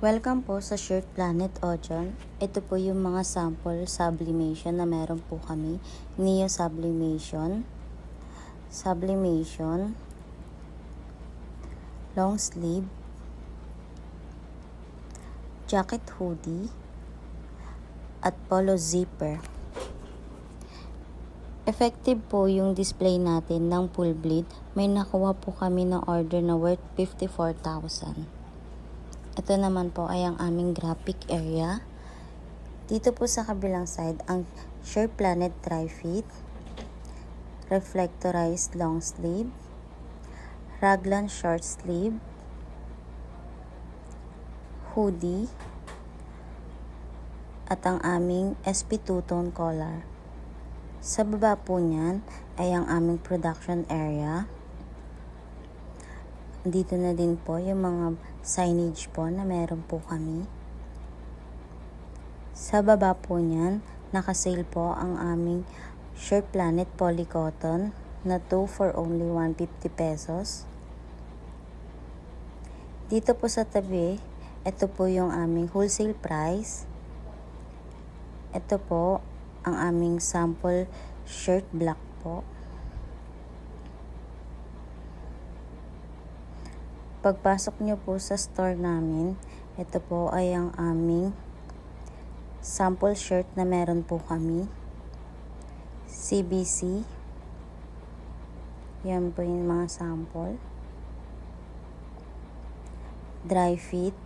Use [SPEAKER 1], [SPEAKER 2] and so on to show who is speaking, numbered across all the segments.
[SPEAKER 1] Welcome po sa Shirt Planet Ocean. Ito po yung mga sample sublimation na meron po kami. Neo sublimation, sublimation, long sleeve, jacket hoodie, at polo zipper. Effective po yung display natin ng full bleed. May nakuha po kami na order na worth 54,000. Ito naman po ay ang aming graphic area. Dito po sa kabilang side, ang Shirt Planet dry fit, reflectorized long sleeve, raglan short sleeve, hoodie, at ang aming SP two-tone collar. Sa baba po niyan ay ang aming production area. Dito na din po yung mga signage po na meron po kami. Sa baba po niyan, nakasale po ang aming Shirt Planet Polycotton na 2 for only 150 pesos. Dito po sa tabi, ito po yung aming wholesale price. Ito po ang aming sample shirt black po. Pagpasok nyo po sa store namin, ito po ay ang aming sample shirt na meron po kami. CBC. Yan po yung mga sample. Dry fit.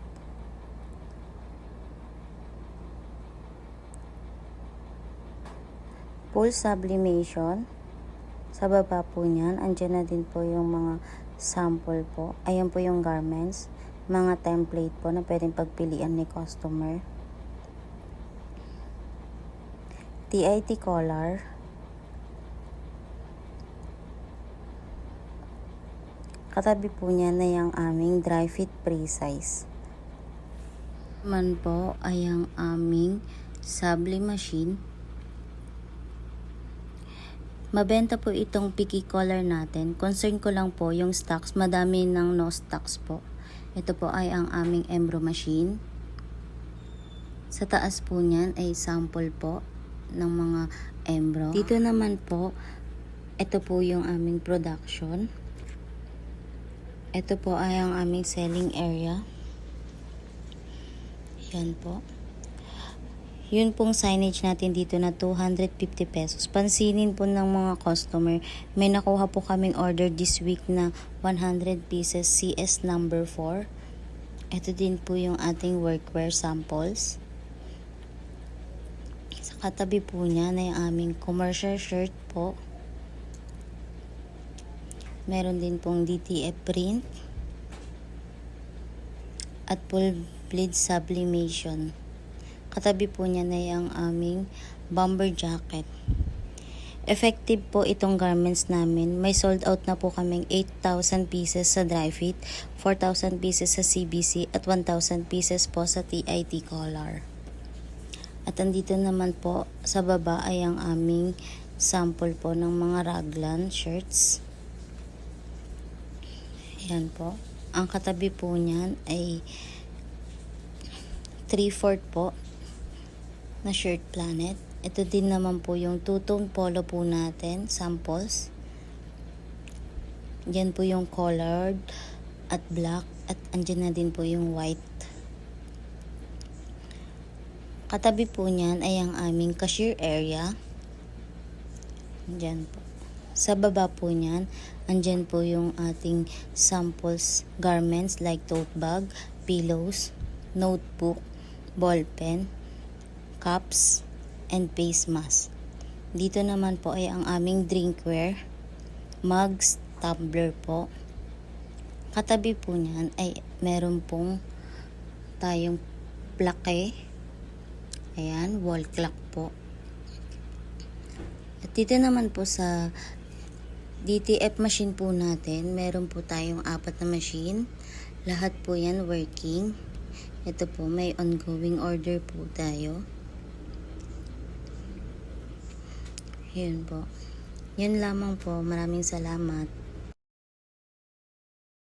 [SPEAKER 1] Full sublimation. Sa baba po niyan, andyan na din po yung mga sample po. Ayan po yung garments. Mga template po na pwedeng pagpilian ni customer. TIT collar. Katabi po niya na yung aming dry fit pre-size. Man po ay ang aming sublim machine. Mabenta po itong picky collar natin. Concern ko lang po yung stocks. Madami ng no stocks po. Ito po ay ang aming embro machine. Sa taas po niyan ay sample po ng mga embro. Dito naman po, ito po yung aming production. Ito po ay ang aming selling area. Yan po. Yun pong signage natin dito na 250 pesos. Pansinin po ng mga customer, may nakuha po kaming order this week na 100 pieces CS number 4. Ito din po yung ating workwear samples. Sa katabi po niya na yung aming commercial shirt po. Meron din pong DTF print at full bleed sublimation. Katabi po niya na yung aming bomber jacket. Effective po itong garments namin. May sold out na po kaming 8,000 pieces sa dry fit, 4,000 pieces sa CBC, at 1,000 pieces po sa TIT collar. At andito naman po sa baba ay ang aming sample po ng mga raglan shirts. Ayan po. Ang katabi po niyan ay 3/4 po na Shirt Planet. Ito din naman po yung two-tone polo po natin, samples. Yan po yung colored at black, at andyan na din po yung white. Katabi po niyan ay ang aming cashier area. Diyan po. Sa baba po niyan, andyan po yung ating samples garments like tote bag, pillows, notebook, ballpen, cups, and face mask. Dito naman po ay ang aming drinkware, mugs, tumbler po. Katabi po niyan ay meron pong tayong plaque. Ayan, wall clock po. At dito naman po sa DTF machine po natin, meron po tayong 4 na machine. Lahat po yan working. Ito po, may ongoing order po tayo. Yun po. Yun lamang po. Maraming salamat.